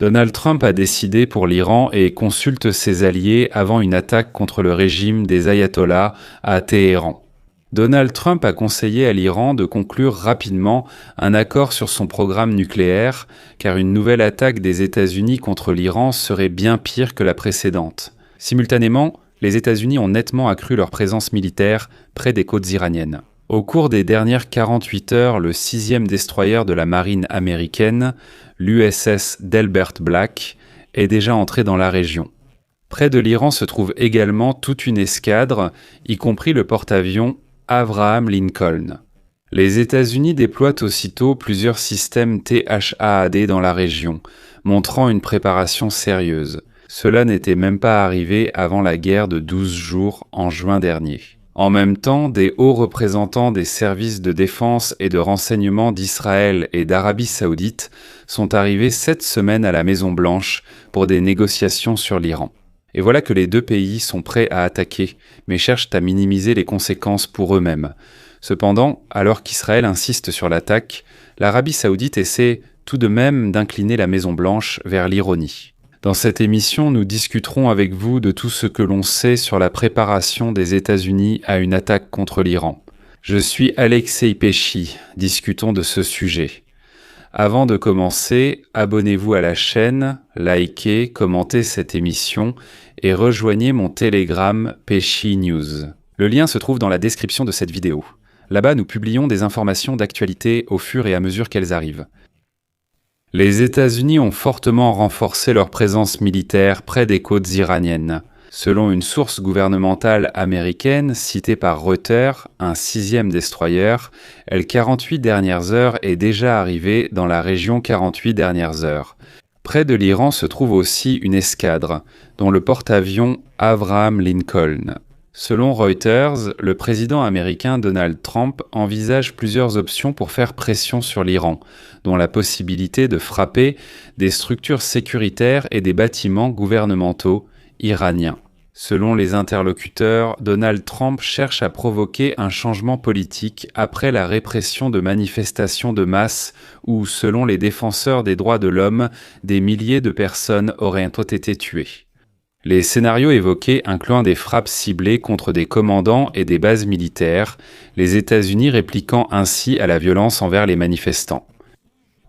Donald Trump a décidé pour l'Iran et consulte ses alliés avant une attaque contre le régime des ayatollahs à Téhéran. Donald Trump a conseillé à l'Iran de conclure rapidement un accord sur son programme nucléaire, car une nouvelle attaque des États-Unis contre l'Iran serait bien pire que la précédente. Simultanément, les États-Unis ont nettement accru leur présence militaire près des côtes iraniennes. Au cours des dernières 48 heures, le 6e destroyer de la marine américaine, l'USS Delbert Black, est déjà entré dans la région. Près de l'Iran se trouve également toute une escadre, y compris le porte-avions Abraham Lincoln. Les États-Unis déploient aussitôt plusieurs systèmes THAAD dans la région, montrant une préparation sérieuse. Cela n'était même pas arrivé avant la guerre de 12 jours en juin dernier. En même temps, des hauts représentants des services de défense et de renseignement d'Israël et d'Arabie Saoudite sont arrivés cette semaine à la Maison-Blanche pour des négociations sur l'Iran. Et voilà que les deux pays sont prêts à attaquer, mais cherchent à minimiser les conséquences pour eux-mêmes. Cependant, alors qu'Israël insiste sur l'attaque, l'Arabie Saoudite essaie tout de même d'incliner la Maison-Blanche vers l'ironie. Dans cette émission, nous discuterons avec vous de tout ce que l'on sait sur la préparation des États-Unis à une attaque contre l'Iran. Je suis Alexei Pesci, discutons de ce sujet. Avant de commencer, abonnez-vous à la chaîne, likez, commentez cette émission et rejoignez mon Telegram Pesci News. Le lien se trouve dans la description de cette vidéo. Là-bas, nous publions des informations d'actualité au fur et à mesure qu'elles arrivent. Les États-Unis ont fortement renforcé leur présence militaire près des côtes iraniennes. Selon une source gouvernementale américaine citée par Reuters, un 6e destroyer, L-48 dernières heures est déjà arrivé dans la région 48 dernières heures. Près de l'Iran se trouve aussi une escadre, dont le porte-avions Abraham Lincoln. Selon Reuters, le président américain Donald Trump envisage plusieurs options pour faire pression sur l'Iran, dont la possibilité de frapper des structures sécuritaires et des bâtiments gouvernementaux iraniens. Selon les interlocuteurs, Donald Trump cherche à provoquer un changement politique après la répression de manifestations de masse où, selon les défenseurs des droits de l'homme, des milliers de personnes auraient été tuées. Les scénarios évoqués incluant des frappes ciblées contre des commandants et des bases militaires, les États-Unis répliquant ainsi à la violence envers les manifestants.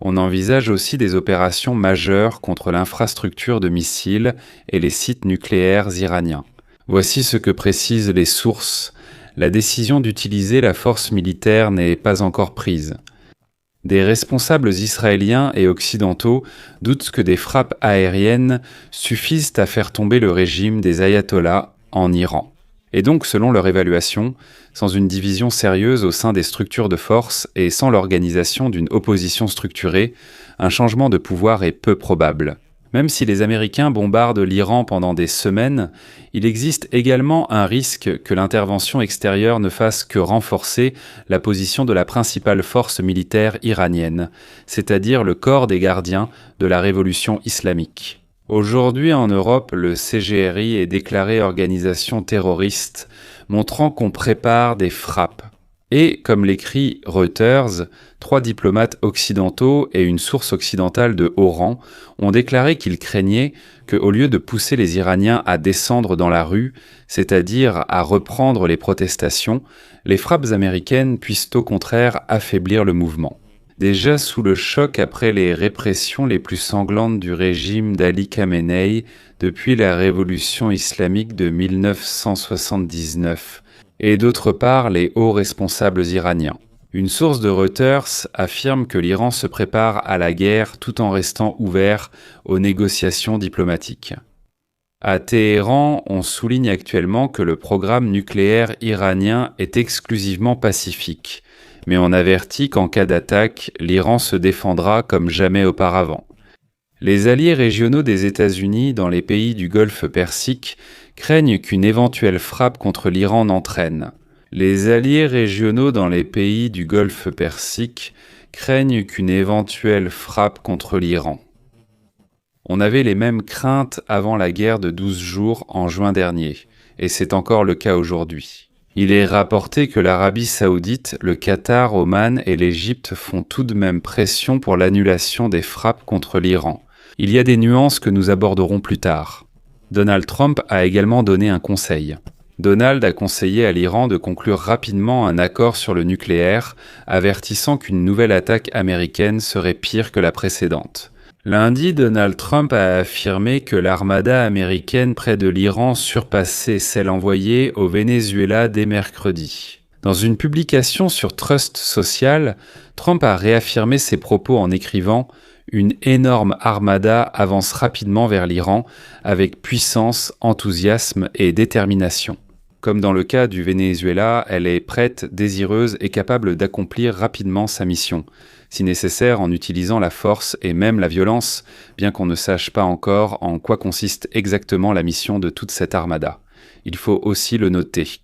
On envisage aussi des opérations majeures contre l'infrastructure de missiles et les sites nucléaires iraniens. Voici ce que précisent les sources. La décision d'utiliser la force militaire n'est pas encore prise. Des responsables israéliens et occidentaux doutent que des frappes aériennes suffisent à faire tomber le régime des ayatollahs en Iran. Et donc, selon leur évaluation, sans une division sérieuse au sein des structures de force et sans l'organisation d'une opposition structurée, un changement de pouvoir est peu probable. Même si les Américains bombardent l'Iran pendant des semaines, il existe également un risque que l'intervention extérieure ne fasse que renforcer la position de la principale force militaire iranienne, c'est-à-dire le corps des gardiens de la révolution islamique. Aujourd'hui en Europe, le CGRI est déclaré organisation terroriste, montrant qu'on prépare des frappes. Et, comme l'écrit Reuters, 3 diplomates occidentaux et une source occidentale de haut rang ont déclaré qu'ils craignaient qu'au lieu de pousser les Iraniens à descendre dans la rue, c'est-à-dire à reprendre les protestations, les frappes américaines puissent au contraire affaiblir le mouvement. Déjà sous le choc après les répressions les plus sanglantes du régime d'Ali Khamenei depuis la révolution islamique de 1979, et d'autre part les hauts responsables iraniens. Une source de Reuters affirme que l'Iran se prépare à la guerre tout en restant ouvert aux négociations diplomatiques. À Téhéran, on souligne actuellement que le programme nucléaire iranien est exclusivement pacifique, mais on avertit qu'en cas d'attaque, l'Iran se défendra comme jamais auparavant. Les alliés régionaux des États-Unis dans les pays du Golfe Persique craignent qu'une éventuelle frappe contre l'Iran n'entraîne. Les alliés régionaux dans les pays du Golfe Persique craignent qu'une éventuelle frappe contre l'Iran. On avait les mêmes craintes avant la guerre de 12 jours en juin dernier, et c'est encore le cas aujourd'hui. Il est rapporté que l'Arabie Saoudite, le Qatar, Oman et l'Égypte font tout de même pression pour l'annulation des frappes contre l'Iran. Il y a des nuances que nous aborderons plus tard. Donald Trump a également donné un conseil. Donald a conseillé à l'Iran de conclure rapidement un accord sur le nucléaire, avertissant qu'une nouvelle attaque américaine serait pire que la précédente. Lundi, Donald Trump a affirmé que l'armada américaine près de l'Iran surpassait celle envoyée au Venezuela dès mercredi. Dans une publication sur Trust Social, Trump a réaffirmé ses propos en écrivant « Une énorme armada avance rapidement vers l'Iran avec puissance, enthousiasme et détermination. Comme dans le cas du Venezuela, elle est prête, désireuse et capable d'accomplir rapidement sa mission, si nécessaire en utilisant la force et même la violence, bien qu'on ne sache pas encore en quoi consiste exactement la mission de toute cette armada. Il faut aussi le noter. »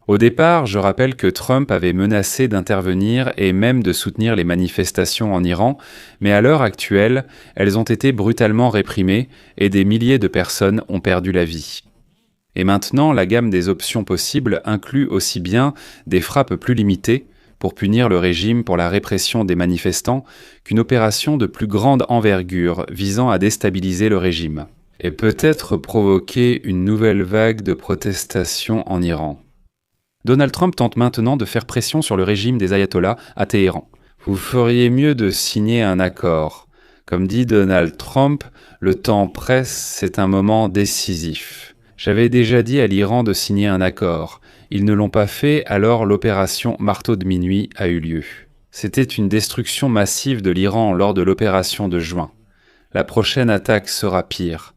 Au départ, je rappelle que Trump avait menacé d'intervenir et même de soutenir les manifestations en Iran, mais à l'heure actuelle, elles ont été brutalement réprimées et des milliers de personnes ont perdu la vie. Et maintenant, la gamme des options possibles inclut aussi bien des frappes plus limitées pour punir le régime pour la répression des manifestants qu'une opération de plus grande envergure visant à déstabiliser le régime et peut-être provoquer une nouvelle vague de protestations en Iran. Donald Trump tente maintenant de faire pression sur le régime des ayatollahs à Téhéran. Vous feriez mieux de signer un accord. Comme dit Donald Trump, le temps presse, c'est un moment décisif. J'avais déjà dit à l'Iran de signer un accord. Ils ne l'ont pas fait, alors l'opération Marteau de minuit a eu lieu. C'était une destruction massive de l'Iran lors de l'opération de juin. La prochaine attaque sera pire.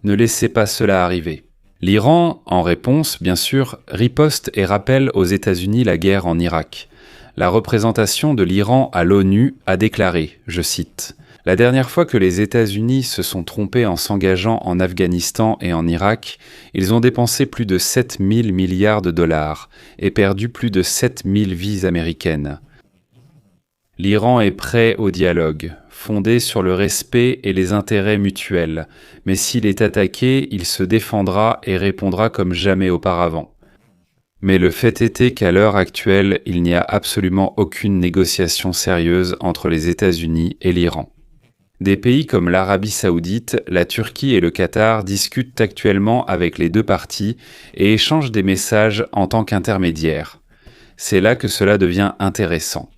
Ne laissez pas cela arriver. L'Iran, en réponse, bien sûr, riposte et rappelle aux États-Unis la guerre en Irak. La représentation de l'Iran à l'ONU a déclaré, je cite, « La dernière fois que les États-Unis se sont trompés en s'engageant en Afghanistan et en Irak, ils ont dépensé plus de 7 000 milliards de dollars et perdu plus de 7 000 vies américaines. L'Iran est prêt au dialogue, fondé sur le respect et les intérêts mutuels, mais s'il est attaqué, il se défendra et répondra comme jamais auparavant. Mais le fait est qu'à l'heure actuelle, il n'y a absolument aucune négociation sérieuse entre les États-Unis et l'Iran. Des pays comme l'Arabie Saoudite, la Turquie et le Qatar discutent actuellement avec les deux parties et échangent des messages en tant qu'intermédiaires. C'est là que cela devient intéressant.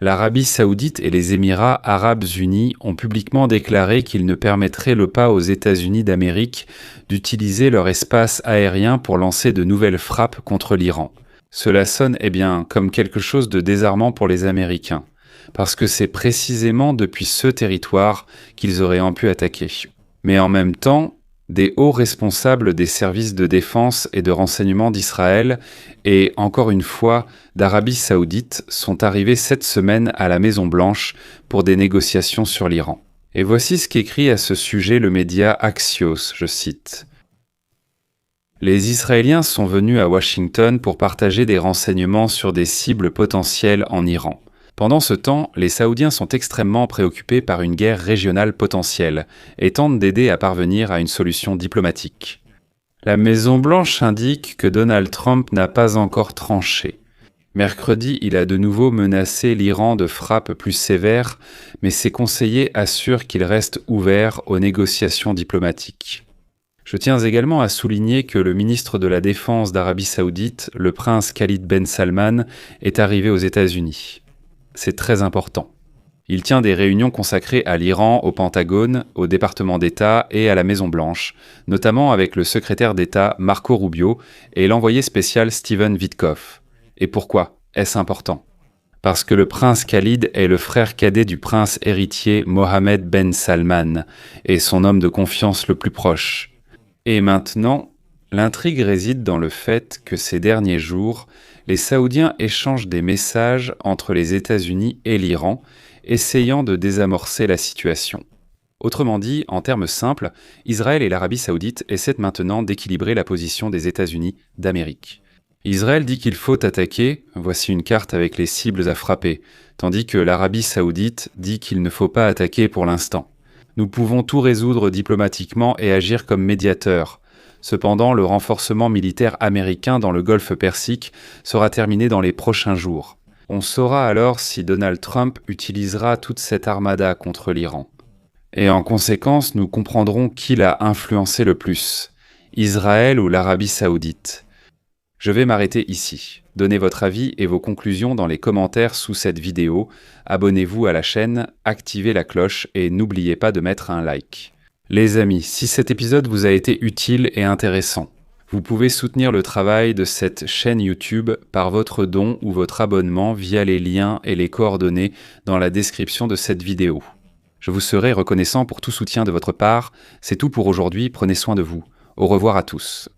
L'Arabie Saoudite et les Émirats arabes unis ont publiquement déclaré qu'ils ne permettraient le pas aux États-Unis d'Amérique d'utiliser leur espace aérien pour lancer de nouvelles frappes contre l'Iran. Cela sonne, comme quelque chose de désarmant pour les Américains, parce que c'est précisément depuis ce territoire qu'ils auraient pu attaquer. Mais en même temps, des hauts responsables des services de défense et de renseignement d'Israël et, encore une fois, d'Arabie Saoudite sont arrivés cette semaine à la Maison-Blanche pour des négociations sur l'Iran. Et voici ce qu'écrit à ce sujet le média Axios, je cite. « Les Israéliens sont venus à Washington pour partager des renseignements sur des cibles potentielles en Iran. Pendant ce temps, les Saoudiens sont extrêmement préoccupés par une guerre régionale potentielle et tentent d'aider à parvenir à une solution diplomatique. La Maison-Blanche indique que Donald Trump n'a pas encore tranché. Mercredi, il a de nouveau menacé l'Iran de frappes plus sévères, mais ses conseillers assurent qu'il reste ouvert aux négociations diplomatiques. Je tiens également à souligner que le ministre de la Défense d'Arabie Saoudite, le prince Khalid Ben Salman, est arrivé aux États-Unis. C'est très important. Il tient des réunions consacrées à l'Iran, au Pentagone, au département d'État et à la Maison-Blanche, notamment avec le secrétaire d'État Marco Rubio et l'envoyé spécial Steven Witkoff. Et pourquoi est-ce important ? Parce que le prince Khalid est le frère cadet du prince héritier Mohammed Ben Salman et son homme de confiance le plus proche. Et maintenant, l'intrigue réside dans le fait que ces derniers jours, les Saoudiens échangent des messages entre les États-Unis et l'Iran, essayant de désamorcer la situation. Autrement dit, en termes simples, Israël et l'Arabie Saoudite essaient maintenant d'équilibrer la position des États-Unis d'Amérique. Israël dit qu'il faut attaquer, voici une carte avec les cibles à frapper, tandis que l'Arabie Saoudite dit qu'il ne faut pas attaquer pour l'instant. Nous pouvons tout résoudre diplomatiquement et agir comme médiateurs. Cependant, le renforcement militaire américain dans le Golfe Persique sera terminé dans les prochains jours. On saura alors si Donald Trump utilisera toute cette armada contre l'Iran. Et en conséquence, nous comprendrons qui l'a influencé le plus, Israël ou l'Arabie Saoudite. Je vais m'arrêter ici. Donnez votre avis et vos conclusions dans les commentaires sous cette vidéo. Abonnez-vous à la chaîne, activez la cloche et n'oubliez pas de mettre un like. Les amis, si cet épisode vous a été utile et intéressant, vous pouvez soutenir le travail de cette chaîne YouTube par votre don ou votre abonnement via les liens et les coordonnées dans la description de cette vidéo. Je vous serai reconnaissant pour tout soutien de votre part. C'est tout pour aujourd'hui, prenez soin de vous. Au revoir à tous.